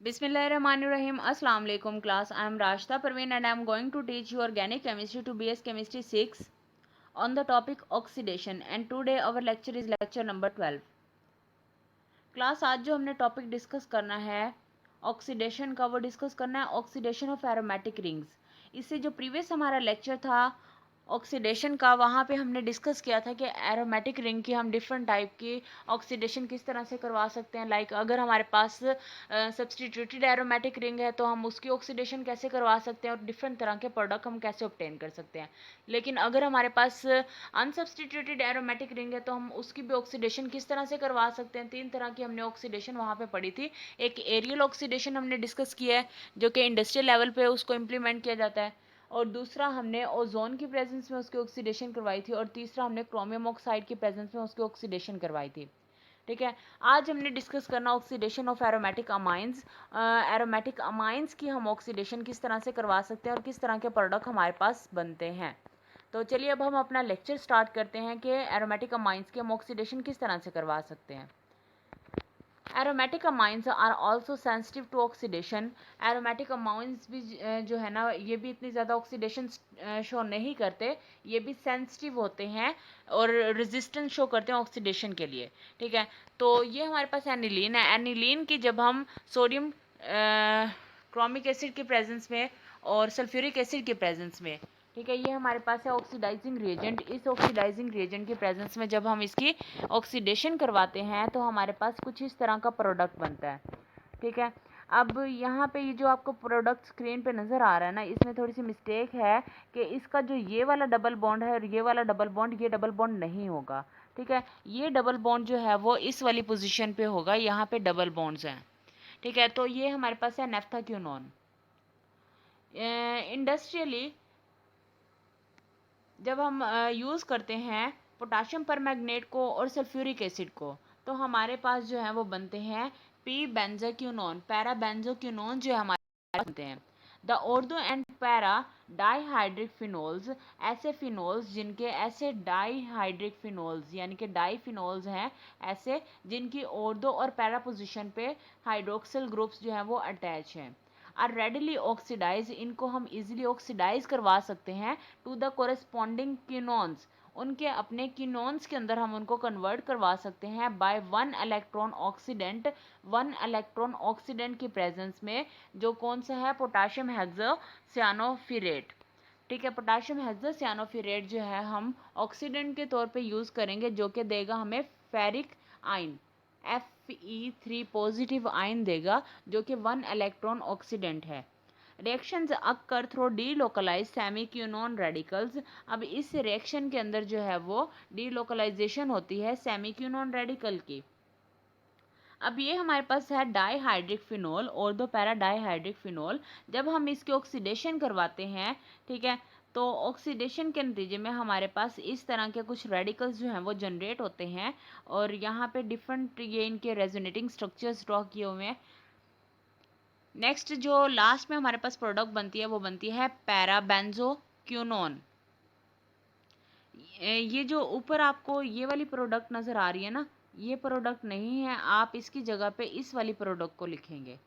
Bismillahirrahmanirrahim. Assalamu alaikum class. I am Rashta Parveen and I am going to teach you organic chemistry to BS Chemistry 6 on the topic oxidation, and today our lecture is lecture number 12. Class आज जो हमने topic discuss करना है oxidation का, वो discuss करना है oxidation of aromatic rings. इससे जो प्रीवियस हमारा लेक्चर था ऑक्सीडेशन का, वहाँ पे हमने डिस्कस किया था कि एरोमेटिक रिंग की हम डिफरेंट टाइप की ऑक्सीडेशन किस तरह से करवा सकते हैं। लाइक अगर हमारे पास सब्सटीट्यूटेड एरोमेटिक रिंग है तो हम उसकी ऑक्सीडेशन कैसे करवा सकते हैं और डिफरेंट तरह के प्रोडक्ट हम कैसे ऑब्टेन कर सकते हैं। लेकिन अगर हमारे पास अनसब्सटीट्यूटेड एरोमेटिक रिंग है तो हम उसकी भी ऑक्सीडेशन किस तरह से करवा सकते हैं। तीन तरह की हमने ऑक्सीडेशन वहाँ पे पढ़ी थी। एक एरियल ऑक्सीडेशन हमने डिस्कस किया है जो कि इंडस्ट्रियल लेवल पे उसको इम्प्लीमेंट किया जाता है, और दूसरा हमने ओजोन की प्रेजेंस में उसकी ऑक्सीडेशन करवाई थी, और तीसरा हमने क्रोमियम ऑक्साइड की प्रेजेंस में उसकी ऑक्सीडेशन करवाई थी। ठीक है, आज हमने डिस्कस करना oxidation of aromatic amines. Aromatic amines की हम ऑक्सीडेशन किस तरह से करवा सकते हैं और किस तरह के प्रोडक्ट हमारे पास बनते हैं। तो चलिए अब हम अपना लेक्चर स्टार्ट करते हैं कि एरोमेटिक अमाइंस की हम ऑक्सीडेशन किस तरह से करवा सकते हैं। Aromatic amines are also sensitive to oxidation. Aromatic amines भी जो है ना, ये भी इतनी ज़्यादा ऑक्सीडेशन शो नहीं करते, ये भी सेंसिटिव होते हैं और रेजिस्टेंस शो करते हैं ऑक्सीडेशन के लिए। ठीक है, तो ये हमारे पास एनिलीन है। एनिलीन की जब हम सोडियम क्रोमिक एसिड की प्रेजेंस में और सल्फ्यूरिक एसिड की प्रेजेंस में, ठीक है, ये हमारे पास है ऑक्सीडाइजिंग रिएजेंट। इस ऑक्सीडाइजिंग रिएजेंट की प्रेजेंस में जब हम इसकी ऑक्सीडेशन करवाते हैं तो हमारे पास कुछ इस तरह का प्रोडक्ट बनता है। ठीक है, अब यहाँ पे ये जो आपको प्रोडक्ट स्क्रीन पे नज़र आ रहा है ना, इसमें थोड़ी सी मिस्टेक है कि इसका जो ये वाला डबल बॉन्ड है और ये वाला डबल बॉन्ड, ये डबल बॉन्ड नहीं होगा। ठीक है, ये डबल बॉन्ड जो है वो इस वाली पोजीशन पे होगा, यहाँ पे डबल बॉन्ड्स हैं। ठीक है, तो ये हमारे पास है नेफ्थाक्यूनोन। इंडस्ट्रियली जब हम यूज़ करते हैं पोटाशियम परमैंगनेट को और सल्फ्यूरिक एसिड को, तो हमारे पास जो है वो बनते हैं पी बेंजोक्यूनोन, पैरा बेंजोक्यूनोन जो हमारे बनते हैं। The ortho and para dihydric phenols, ऐसे फिनोल्स जिनके ऐसे डाईहाइड्रिक फिनोल्स यानी कि डाईफिनोल्स हैं, ऐसे जिनकी ऑर्थो और पैरा पोजीशन पे हाइड्रोक्सिल ग्रुप्स जो हैं वो अटैच हैं, आर रेडिली ऑक्सीडाइज, इनको हम इजीली ऑक्सीडाइज करवा सकते हैं टू द कोरेस्पॉन्डिंग कीनोन्स, उनके अपने कीनोन्स के अंदर हम उनको कन्वर्ट करवा सकते हैं by one electron oxidant. One electron oxidant की प्रेजेंस में, जो कौन सा है, पोटाशियम हेक्सोसियानोफिरेट। ठीक है, पोटाशियम हेक्सोसियानोफिरेट जो है हम ऑक्सीडेंट के तौर पे यूज़ करेंगे, जो कि देगा हमें ferric ion, Fe3 positive ion देगा, जो कि वन इलेक्ट्रॉन ऑक्सीडेंट है। Reactions occur through delocalize semiquinone radicals. अब इस रिएक्शन के अंदर जो है वो डीलोकलाइजेशन होती है सेमीक्यूनोन रेडिकल की। अब ये हमारे पास है डाईहाइड्रिक फिनोल और दो पैरा डाईहाइड्रिक फिनोल। जब हम इसकी ऑक्सीडेशन करवाते हैं, ठीक है, तो ऑक्सीडेशन के नतीजे में हमारे पास इस तरह के कुछ रेडिकल्स जो हैं वो जनरेट होते हैं, और यहाँ पे डिफरेंट ये इनके रेजोनेटिंग स्ट्रक्चर्स ड्रॉ किए हुए हैं। नेक्स्ट जो लास्ट में हमारे पास प्रोडक्ट बनती है वो बनती है पैरा बेंजोक्यूनोन। ये जो ऊपर आपको ये वाली प्रोडक्ट नज़र आ रही है ना, ये प्रोडक्ट नहीं है, आप इसकी जगह पे इस वाली प्रोडक्ट को लिखेंगे।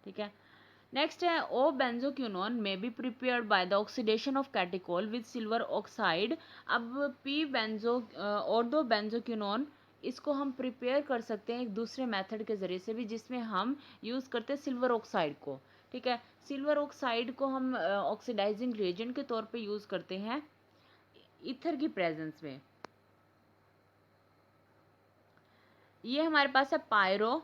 ठीक है, नेक्स्ट है ओ बेंजोक्यूनोन में be prepared by the oxidation of catechol with silver oxide. अब पी बेंजो और दो बेंजोक्यूनोन, इसको हम प्रिपेयर कर सकते हैं एक दूसरे मेथड के ज़रिए से भी, जिसमें हम यूज़ करते हैं सिल्वर ऑक्साइड को। ठीक है, सिल्वर ऑक्साइड को हम ऑक्सीडाइजिंग रिएजेंट के तौर पे यूज़ करते हैं ईथर की प्रेजेंस में। ये हमारे पास है पायरो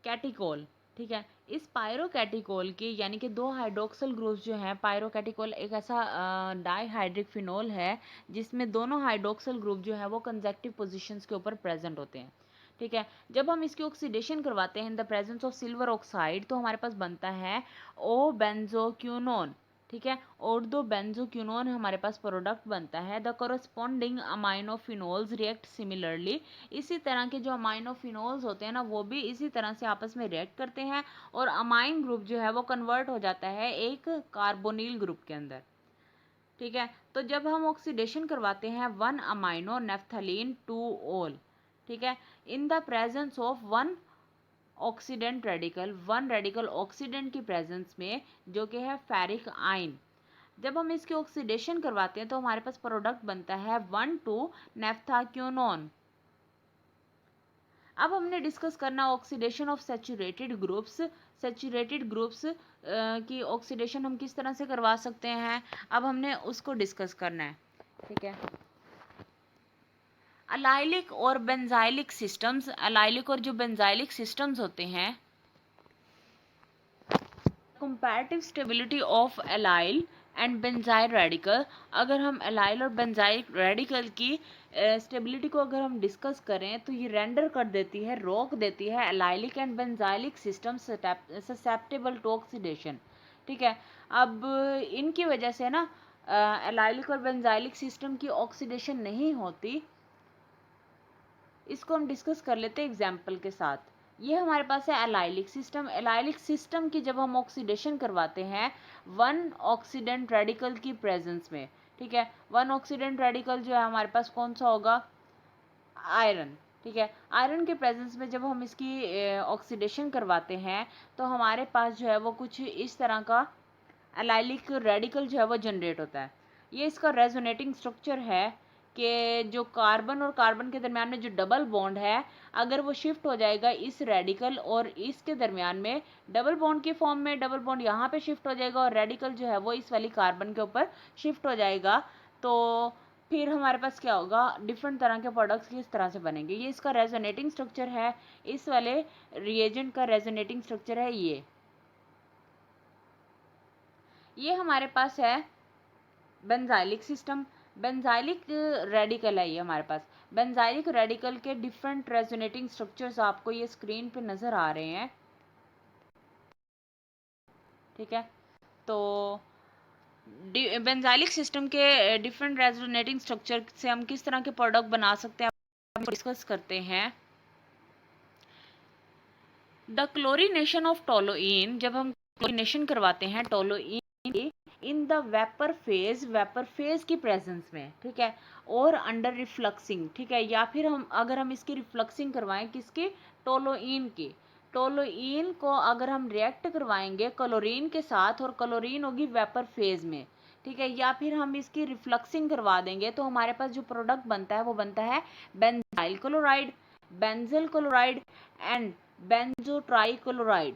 कैटिकोल। ठीक है, इस पायरो कैटिकोल के यानी कि दो हाइड्रोक्सिल ग्रुप्स जो हैं, पायरो कैटिकोल एक ऐसा डाईहाइड्रिक फिनोल है जिसमें दोनों हाइड्रोक्सिल ग्रुप जो है वो कंजेक्टिव पोजीशंस के ऊपर प्रेजेंट होते हैं। ठीक है, जब हम इसकी ऑक्सीडेशन करवाते हैं in the presence of silver oxide, तो हमारे पास बनता है ओ बेंजोक्यूनोन। ठीक है, और दो बेंजोक्यूनोन हमारे पास प्रोडक्ट बनता है। द कोरोस्पॉन्डिंग अमाइनोफिनोल्स रिएक्ट सिमिलरली, इसी तरह के जो अमाइनोफिनोल्स होते हैं ना, वो भी इसी तरह से आपस में रिएक्ट करते हैं, और अमाइन ग्रुप जो है वो कन्वर्ट हो जाता है एक कार्बोनिल ग्रुप के अंदर। ठीक है, तो जब हम ऑक्सीडेशन करवाते हैं वन अमाइनो नेफ्थलीन टू ओल, ठीक है, in the presence of one oxidant radical, one radical oxidant की प्रेजेंस में, जो कि है फेरिक आयन। जब हम इसकी ऑक्सीडेशन करवाते हैं तो हमारे पास प्रोडक्ट बनता है 1,2 नेफ्थाक्यूनोन। अब हमने डिस्कस करना oxidation of saturated groups. Saturated groups की ऑक्सीडेशन हम किस तरह से करवा सकते हैं, अब हमने उसको डिस्कस करना है। ठीक है, अलाइलिक और बेंजाइलिक सिस्टम्स, अलाइलिक और जो बेंजाइलिक सिस्टम्स होते हैं, comparative stability of allyl and benzyl radical. अगर हम एलाइल और बेंजाइल रेडिकल की स्टेबिलिटी को अगर हम डिस्कस करें तो ये रेंडर कर देती है, रोक देती है allylic and benzylic system susceptible to oxidation. ठीक है, अब इनकी वजह से ना एलाइलिक और बेंजाइलिक सिस्टम की ऑक्सीडेशन नहीं होती। इसको हम डिस्कस कर लेते हैं एग्जाम्पल के साथ। ये हमारे पास है एलाइलिक सिस्टम। एलाइलिक सिस्टम की जब हम ऑक्सीडेशन करवाते हैं वन ऑक्सीडेंट रेडिकल की प्रेजेंस में, ठीक है, वन ऑक्सीडेंट रेडिकल जो है हमारे पास कौन सा होगा, आयरन। ठीक है, आयरन के प्रेजेंस में जब हम इसकी ऑक्सीडेशन करवाते हैं तो हमारे पास जो है वो कुछ इस तरह का एलाइलिक रेडिकल जो है वो जनरेट होता है। ये इसका रेजोनेटिंग स्ट्रक्चर है कि जो कार्बन और कार्बन के दरमियान में जो डबल बॉन्ड है, अगर वो शिफ्ट हो जाएगा इस रेडिकल और इसके दरमियान में, डबल बॉन्ड की फॉर्म में डबल बॉन्ड यहाँ पे शिफ्ट हो जाएगा और रेडिकल जो है वो इस वाली कार्बन के ऊपर शिफ्ट हो जाएगा, तो फिर हमारे पास क्या होगा, डिफरेंट तरह के प्रोडक्ट्स किस तरह से बनेंगे। ये इसका रेजोनेटिंग स्ट्रक्चर है, इस वाले रिएजेंट का रेजोनेटिंग स्ट्रक्चर है ये हमारे पास है बेंजाइलिक सिस्टम। बेंजाइलिक रेडिकल है ये हमारे पास। बेंजाइलिक रेडिकल के डिफरेंट रेजोनेटिंग स्ट्रक्चर्स आपको ये स्क्रीन पे नज़र आ रहे हैं। ठीक है, तो बेंजाइलिक सिस्टम के डिफरेंट रेजोनेटिंग स्ट्रक्चर से हम किस तरह के प्रोडक्ट बना सकते हैं डिस्कस करते हैं। द क्लोरीनेशन ऑफ टोलुइन, जब हम क्लोरीनेशन करवाते हैं toluene in the vapour phase की प्रेजेंस में, ठीक है, और अंडर रिफ्लक्सिंग, ठीक है, या फिर हम अगर हम इसकी रिफ्लक्सिंग करवाएं किसकी, टोलुइन की, टोलुइन को अगर हम रिएक्ट करवाएंगे क्लोरीन के साथ और क्लोरीन होगी वेपर फेज में, ठीक है, या फिर हम इसकी रिफ्लक्सिंग करवा देंगे तो हमारे पास जो प्रोडक्ट बनता है वो बनता है benzyl chloride, benzal chloride and benzo trichloride.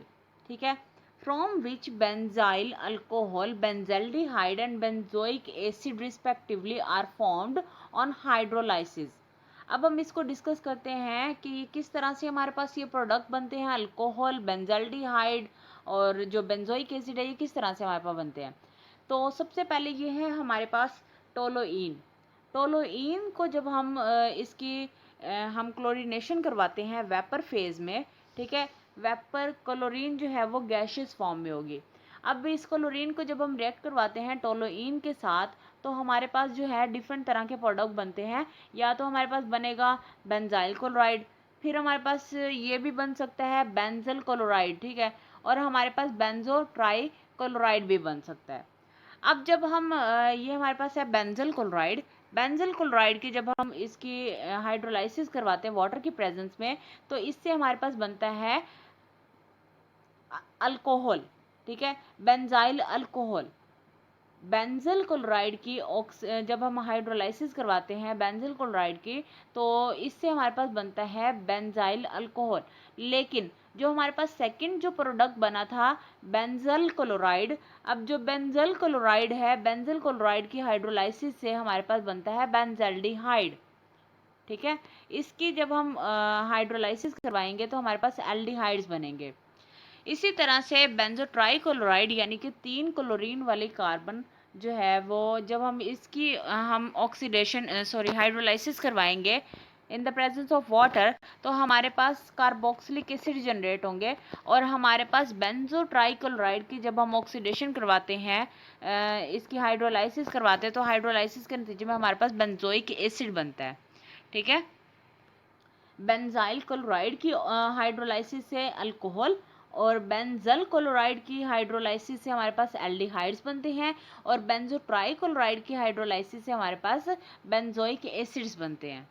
ठीक है, from which benzyl alcohol, benzaldehyde and benzoic acid respectively are formed on hydrolysis। अब हम इसको डिस्कस करते हैं कि किस तरह से हमारे पास ये प्रोडक्ट बनते हैं, अल्कोहल, बेंजल्डिहाइड और जो बेंजोइक एसिड है ये किस तरह से हमारे पास बनते हैं। तो सबसे पहले ये है हमारे पास टोलुइन। टोलुइन को जब हम इसकी हम क्लोरीनेशन करवाते हैं वेपर फेज में, ठीक है, वेपर क्लोरीन जो है वो गैशियस फॉर्म में होगी। अब इस क्लोरीन को जब हम रिएक्ट करवाते हैं टोलुइन के साथ तो हमारे पास जो है डिफरेंट तरह के प्रोडक्ट बनते हैं। या तो हमारे पास बनेगा बेंजाइल क्लोराइड, फिर हमारे पास ये भी बन सकता है बेंजल क्लोराइड, ठीक है, और हमारे पास बेंजो ट्राई क्लोराइड भी बन सकता है। अब जब हम ये हमारे पास है बेंजल क्लोराइड, बेंजल क्लोराइड की जब हम इसकी हाइड्रोलाइसिस करवाते हैं वाटर की प्रेजेंस में तो इससे हमारे पास बनता है अल्कोहल, ठीक है, बेंजाइल अल्कोहल। बेंजल क्लोराइड की जब हम हाइड्रोलाइसिस करवाते हैं बेंजल क्लोराइड की तो इससे हमारे पास बनता है बेंजाइल अल्कोहल। लेकिन जो हमारे पास सेकंड जो प्रोडक्ट बना था बेंजल क्लोराइड, अब जो बेंजल क्लोराइड है बेंजल क्लोराइड की हाइड्रोलाइसिस से हमारे पास बनता है बेंजल्डिहाइड। ठीक है, इसकी जब हम हाइड्रोलाइसिस करवाएंगे तो हमारे पास एल्डिहाइड्स बनेंगे। इसी तरह से बेंजोट्राइक्लोराइड यानी कि 3 क्लोरीन वाली कार्बन जो है वो जब हम इसकी हम ऑक्सीडेशन हाइड्रोलाइसिस करवाएंगे in the presence of water तो हमारे पास कार्बोक्सिलिक एसिड जनरेट होंगे और हमारे पास बेंजोट्राइक्लोराइड की जब हम ऑक्सीडेशन करवाते हैं इसकी हाइड्रोलाइसिस करवाते हैं तो हाइड्रोलाइसिस के नतीजे में हमारे पास बेंजोइक एसिड बनता है। ठीक है, बेंजाइल क्लोराइड की हाइड्रोलाइसिस से अल्कोहल और बेंजल क्लोराइड की हाइड्रोलाइसिस से हमारे पास एल्डिहाइड्स बनते हैं और बेंजो ट्राइक्लोराइड की हाइड्रोलाइसिस से हमारे पास बेंजोइक एसिड्स बनते हैं।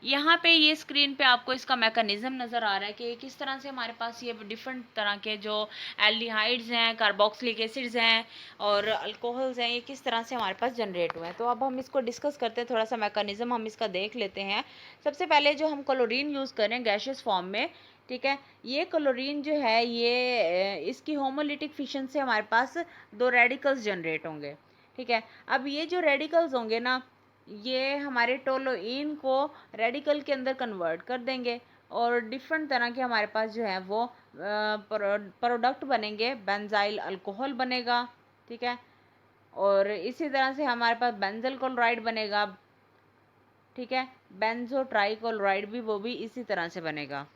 यहाँ पे ये स्क्रीन पे आपको इसका मैकेनिज्म नज़र आ रहा है कि किस तरह से हमारे पास ये डिफरेंट तरह के जो एल्डिहाइड्स हैं, कार्बोक्सिलिक एसिड्स हैं और अल्कोहल्स हैं, ये किस तरह से हमारे पास जनरेट हुए हैं। तो अब हम इसको डिस्कस करते हैं, थोड़ा सा मैकेनिज्म हम इसका देख लेते हैं। सबसे पहले जो हम क्लोरीन यूज़ करें गैशियस फॉर्म में, ठीक है, ये क्लोरीन जो है ये इसकी होमोलिटिक फिशन से हमारे पास 2 रेडिकल्स जनरेट होंगे, ठीक है। अब ये जो रेडिकल्स होंगे ना, ये हमारे टोलोइन को रेडिकल के अंदर कन्वर्ट कर देंगे और डिफरेंट तरह के हमारे पास जो है वो प्रोडक्ट बनेंगे, बेंजाइल अल्कोहल बनेगा, ठीक है। और इसी तरह से हमारे पास बेंजल क्लोराइड बनेगा, ठीक है। बेंजो ट्राइक्लोराइड भी वो भी इसी तरह से बनेगा।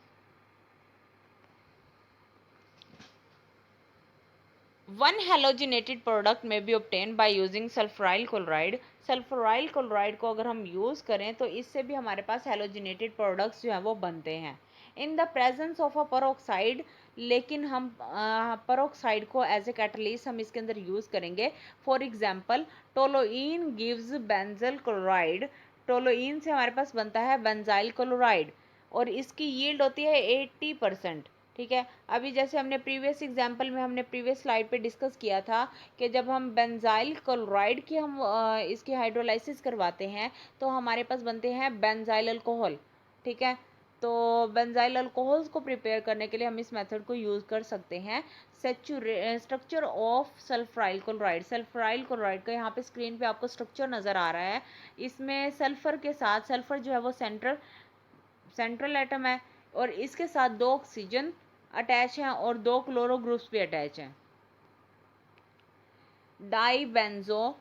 One halogenated product may be obtained by using sulfuryl chloride. Sulphuryl chloride को अगर हम यूज़ करें तो इससे भी हमारे पास हेलोजिनेटेड प्रोडक्ट्स जो हैं वो बनते हैं in the presence of a peroxide. लेकिन हम परोक्साइड को एज ए कैटलिस्ट हम इसके अंदर यूज़ करेंगे। For example toluene gives benzyl chloride. Toluene से हमारे पास बनता है बेंजाइल क्लोराइड और इसकी यील्ड होती है 80%, ठीक है। अभी जैसे हमने प्रीवियस एग्जांपल में हमने प्रीवियस स्लाइड पे डिस्कस किया था कि जब हम बेंजाइल क्लोराइड की हम इसकी हाइड्रोलाइसिस करवाते हैं तो हमारे पास बनते हैं बेंजाइल अल्कोहल, ठीक है। तो बेंजाइल अल्कोहल्स को प्रिपेयर करने के लिए हम इस मेथड को यूज़ कर सकते हैं। Structure of sulfuryl chloride. Sulfuryl chloride का यहाँ पे स्क्रीन पे आपको स्ट्रक्चर नज़र आ रहा है। इसमें सल्फर के साथ, सल्फर जो है वो सेंट्रल एटम है और इसके साथ 2 ऑक्सीजन अटैच हैं और 2 क्लोरो ग्रुप्स भी अटैच हैं। Dibenzo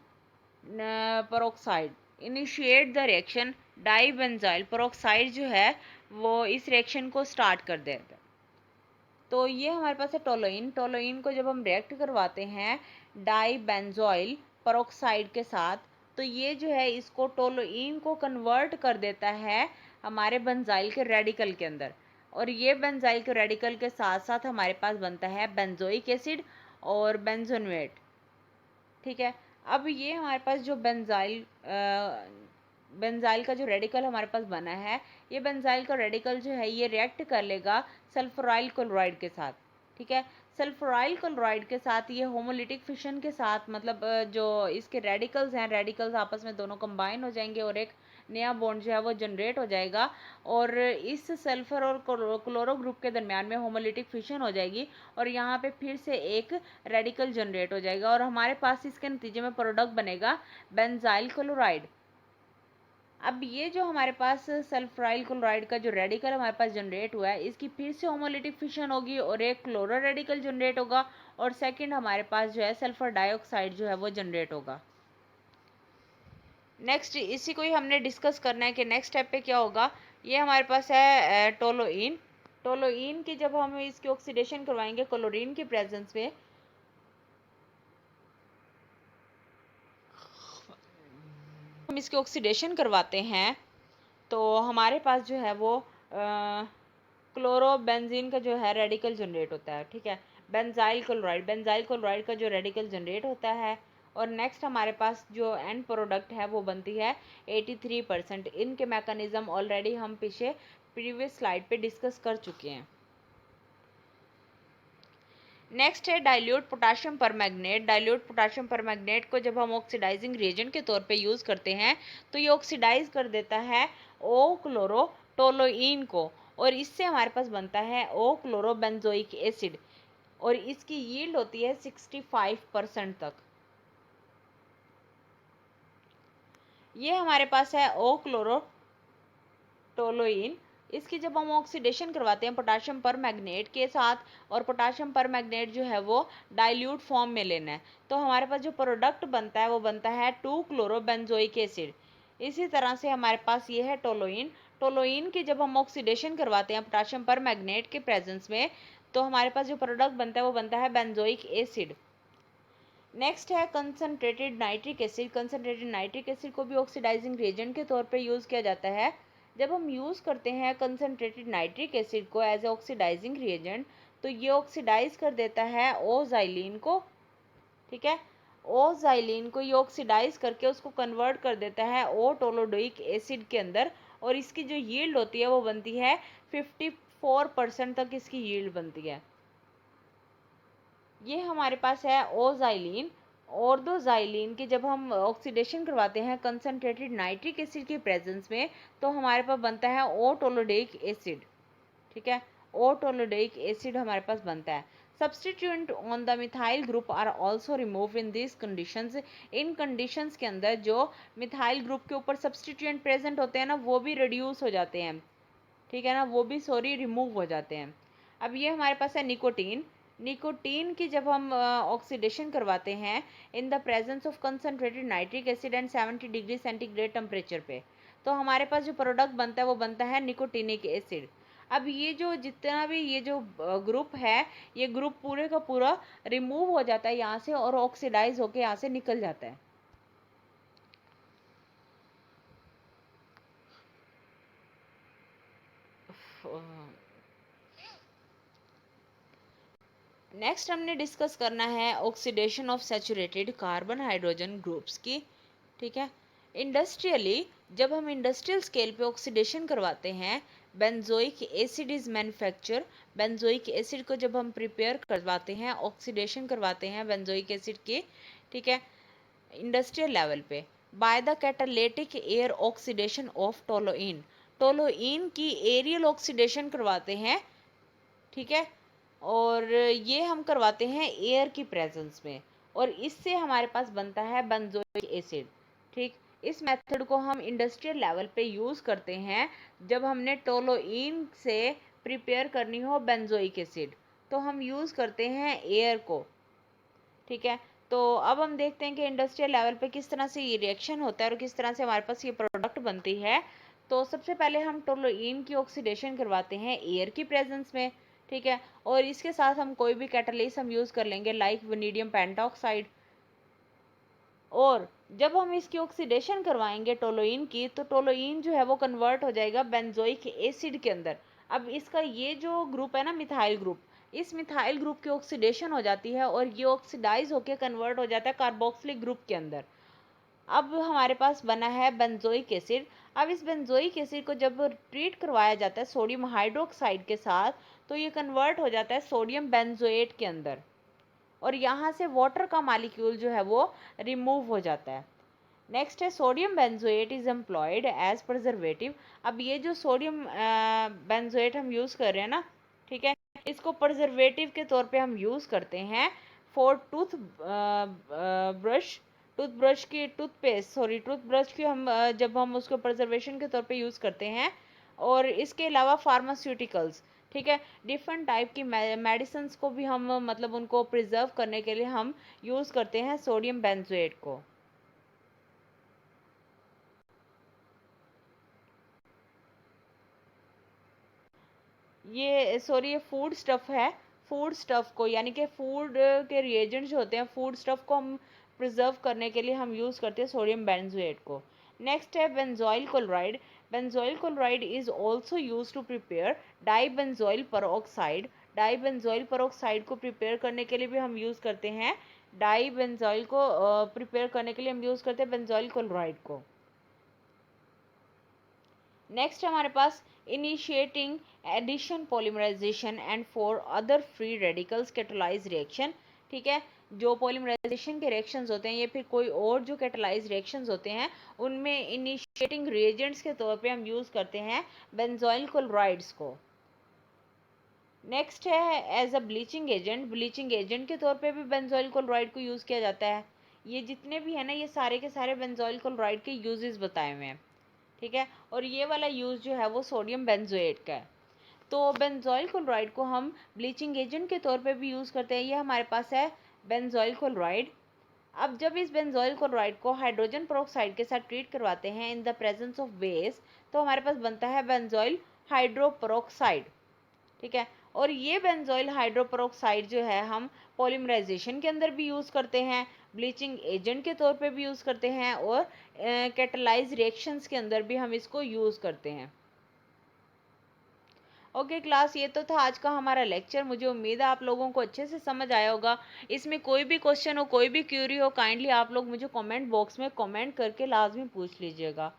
peroxide initiate the reaction. Dibenzyl peroxide जो है वो इस रिएक्शन को स्टार्ट कर देता है। तो ये हमारे पास है टोलोइन। टोलोइन को जब हम रिएक्ट करवाते हैं डाईबेंजोइल पेरोक्साइड के साथ तो ये जो है इसको टोलोइन को कन्वर्ट कर देता है हमारे बेंजाइल के रेडिकल के अंदर और ये बेंजाइल के रेडिकल के साथ साथ हमारे पास बनता है बेंजोइक एसिड और बेंजोनेट, ठीक है। अब ये हमारे पास जो बेंजाइल का जो रेडिकल हमारे पास बना है, ये बेंजाइल का रेडिकल जो है ये रिएक्ट कर लेगा सल्फ्यूराइल क्लोराइड के साथ, ठीक है। सल्फ्यूराइल क्लोराइड के साथ ये होमोलिटिक फिशन के साथ मतलब जो इसके रेडिकल्स हैं, रेडिकल्स आपस में दोनों कंबाइन हो जाएंगे और एक नया बॉन्ड जो है वो जनरेट हो जाएगा और इस सल्फर और क्लोरो ग्रुप के दरमियान में होमोलिटिक फिशन हो जाएगी और यहाँ पे फिर से एक रेडिकल जनरेट हो जाएगा और हमारे पास इसके नतीजे में प्रोडक्ट बनेगा बेंजाइल क्लोराइड। अब ये जो हमारे पास सल्फ्राइल क्लोराइड का जो रेडिकल हमारे पास जनरेट हुआ है इसकी फिर से होमोलिटिक फिशन होगी और एक क्लोरो रेडिकल जनरेट होगा और सेकंड हमारे पास जो है सल्फर डाइऑक्साइड जो है वो जनरेट होगा। नेक्स्ट इसी को ही हमने डिस्कस करना है कि नेक्स्ट स्टेप पे क्या होगा। ये हमारे पास है टोलोइन। टोलोइन की जब हम इसकी ऑक्सीडेशन करवाएंगे क्लोरीन के प्रेजेंस में हम इसकी ऑक्सीडेशन करवाते हैं तो हमारे पास जो है वो क्लोरोबेंजीन का जो है रेडिकल जनरेट होता है, ठीक है। बेंजाइल क्लोराइड का जो रेडिकल जनरेट होता है और नेक्स्ट हमारे पास जो एंड प्रोडक्ट है वो बनती है 83%। इनके मैकेनिज्म ऑलरेडी हम पीछे प्रीवियस स्लाइड पे डिस्कस कर चुके हैं। नेक्स्ट है dilute potassium permanganate. Dilute potassium permanganate को जब हम ऑक्सीडाइजिंग रिएजेंट के तौर पे यूज़ करते हैं तो ये ऑक्सीडाइज कर देता है ओ क्लोरो टोलोइन को और इससे हमारे पास बनता है ओ क्लोरो बेंजोइक एसिड और इसकी यील्ड होती है 65% तक। ये हमारे पास है ओ क्लोरो टोलोइन। इसकी जब हम ऑक्सीडेशन करवाते हैं पोटाशियम परमैंगनेट के साथ और पोटाशियम परमैंगनेट जो है वो डाइल्यूट फॉर्म में लेना है तो हमारे पास जो प्रोडक्ट बनता है वो बनता है 2 क्लोरोबेंजोइक एसिड। इसी तरह से हमारे पास ये है टोलोइन। टोलोइन की जब हम ऑक्सीडेशन करवाते हैं पोटाशियम परमैंगनेट के प्रेजेंस में तो हमारे पास जो प्रोडक्ट बनता है वो बनता है बेंजोइक एसिड। नेक्स्ट है concentrated nitric acid. Concentrated nitric acid को भी ऑक्सीडाइजिंग रिएजेंट के तौर पे यूज़ किया जाता है। जब हम यूज़ करते हैं कंसनट्रेटेड नाइट्रिक एसिड को एज ए ऑक्सीडाइजिंग रिएजेंट तो ये ऑक्सीडाइज कर देता है ओजाइलिन को, ठीक है। ओजाइलिन को ये ऑक्सीडाइज करके उसको कन्वर्ट कर देता है ओ टोलोडोइक एसिड के अंदर और इसकी जो यील्ड होती है वो बनती है 54% तक इसकी यील्ड बनती है। ये हमारे पास है ओजाइलिन। ऑर्दोजाइलिन की जब हम ऑक्सीडेशन करवाते हैं कंसनट्रेटेड नाइट्रिक एसिड के प्रेजेंस में, तो हमारे पास बनता है ओ टोलोडेइक एसिड। ठीक है, ओ टोलोडेइक एसिड हमारे पास बनता है। Substituent on the methyl group are also remove in this conditions. इन कंडीशंस के अंदर जो मिथाइल ग्रुप के ऊपर सब्सटीट्यूएंट प्रेजेंट होते हैं ना, वो भी रिड्यूस हो जाते हैं। ठीक है ना, वो भी रिमूव हो जाते हैं। अब ये हमारे पास है निकोटीन। निकोटीन की जब हम ऑक्सीडेशन करवाते हैं in the presence of concentrated nitric acid and 70 degree centigrade temperature पे, तो हमारे पास जो प्रोडक्ट बनता है वो बनता है निकोटीनिक एसिड। अब ये जो जितना भी ये जो ग्रुप है, ये ग्रुप पूरे का पूरा रिमूव हो जाता है यहाँ से और ऑक्सीडाइज होके यहाँ से निकल जाता है। नेक्स्ट हमने डिस्कस करना है oxidation of saturated carbon hydrogen groups की। ठीक है, इंडस्ट्रियली जब हम इंडस्ट्रियल स्केल पे ऑक्सीडेशन करवाते हैं, benzoic acid is manufacture. Benzoic acid को जब हम प्रिपेयर करवाते हैं, ऑक्सीडेशन करवाते हैं बेंजोइक एसिड की, ठीक है, इंडस्ट्रियल लेवल पे, by the catalytic air oxidation of toluene. Toluene की एरियल ऑक्सीडेशन करवाते हैं। ठीक है, और ये हम करवाते हैं एयर की प्रेजेंस में, और इससे हमारे पास बनता है बेंजोइक एसिड। ठीक, इस मेथड को हम इंडस्ट्रियल लेवल पे यूज़ करते हैं जब हमने टोलोइन से प्रिपेयर करनी हो बेंजोइक एसिड, तो हम यूज़ करते हैं एयर को। ठीक है, तो अब हम देखते हैं कि इंडस्ट्रियल लेवल पे किस तरह से ये रिएक्शन होता है और किस तरह से हमारे पास ये प्रोडक्ट बनती है। तो सबसे पहले हम टोलोइन की ऑक्सीडेशन करवाते हैं एयर की प्रेजेंस में। ठीक है, और इसके साथ हम कोई भी कैटालिस्ट हम यूज़ कर लेंगे लाइक वनीडियम पेंटॉक्साइड। और जब हम इसकी ऑक्सीडेशन करवाएंगे टोलोइन की, तो टोलोइन जो है वो कन्वर्ट हो जाएगा बेंजोइक एसिड के अंदर। अब इसका ये जो ग्रुप है ना, मिथाइल ग्रुप, इस मिथाइल ग्रुप की ऑक्सीडेशन हो जाती है और ये ऑक्सीडाइज होकर कन्वर्ट हो जाता है कार्बोक्सिलिक ग्रुप के अंदर। अब हमारे पास बना है बेंजोइक एसिड। अब इस बेंजोइक एसिड को जब ट्रीट करवाया जाता है सोडियम हाइड्रोक्साइड के साथ, तो ये कन्वर्ट हो जाता है सोडियम बेंजोएट के अंदर, और यहाँ से वाटर का मालिक्यूल जो है वो रिमूव हो जाता है। नेक्स्ट है sodium benzoate is employed as preservative. अब ये जो सोडियम बेंजोएट हम यूज़ कर रहे हैं ना, ठीक है, इसको प्रिजर्वेटिव के तौर पे हम यूज़ करते हैं फॉर टूथब्रश की हम जब हम उसको प्रिजर्वेशन के तौर पे यूज़ करते हैं। और इसके अलावा फार्मास्यूटिकल्स, ठीक है, डिफरेंट टाइप की मेडिसिन को भी हम मतलब उनको प्रिजर्व करने के लिए हम यूज़ करते हैं सोडियम बेंजोएट को। ये फूड स्टफ है। फूड स्टफ को यानी कि फूड के रिएजेंट्स जो होते हैं, फूड स्टफ को हम प्रिजर्व करने के लिए हम यूज़ करते हैं सोडियम बेंजोएट को। नेक्स्ट है benzoyl chloride. Benzoyl chloride is also use to prepare dibenzoyl peroxide. Dibenzoyl peroxide को प्रिपेयर करने के लिए भी हम यूज़ करते हैं, डाईबेंजोइल को प्रिपेयर करने के लिए हम यूज़ करते हैं बेंजोइल क्लोराइड को। नेक्स्ट हमारे पास initiating addition polymerization and for other free radicals catalyze reaction. ठीक है, जो पॉलीमराइजेशन के रिएक्शंस होते हैं या फिर कोई और जो कैटालाइज रिएक्शंस होते हैं, उनमें इनिशिएटिंग रिएजेंट्स के तौर पे हम यूज़ करते हैं बेंजोइल क्लोराइड्स को। नेक्स्ट है as a bleaching agent. Bleaching agent के तौर पे भी बेंजोइल क्लोराइड को यूज़ किया जाता है। ये जितने भी है ना, ये सारे के सारे बेंजोइल क्लोराइड के यूजेस बताए हुए हैं। ठीक है, और ये वाला यूज़ जो है वो सोडियम बेंजोएट का है। तो बेंजोइल क्लोराइड को हम ब्लीचिंग एजेंट के तौर पे भी यूज़ करते हैं। ये हमारे पास है बेंजोइल क्लोराइड। अब जब इस बेंजोइल क्लोराइड को हाइड्रोजन पेरोक्साइड के साथ ट्रीट करवाते हैं in the presence of base, तो हमारे पास बनता है बेंजोइल हाइड्रोपेरोक्साइड। ठीक है, और ये बेंजोइल हाइड्रोपेरोक्साइड जो है हम पॉलीमराइजेशन के अंदर भी यूज़ करते हैं, ब्लीचिंग एजेंट के तौर पे भी यूज़ करते हैं, और कैटालाइज रिएक्शंस के अंदर भी हम इसको यूज़ करते हैं। ओके क्लास, ये तो था आज का हमारा लेक्चर। मुझे उम्मीद है आप लोगों को अच्छे से समझ आया होगा। इसमें कोई भी क्वेश्चन हो, कोई भी क्यूरी हो, काइंडली आप लोग मुझे कमेंट बॉक्स में कमेंट करके लाजमी पूछ लीजिएगा।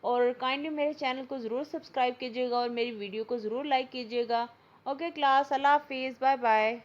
और काइंडली मेरे चैनल को ज़रूर सब्सक्राइब कीजिएगा और मेरी वीडियो को ज़रूर लाइक कीजिएगा। ओके क्लास, अल्लाह हाफिज़, बाय बाय।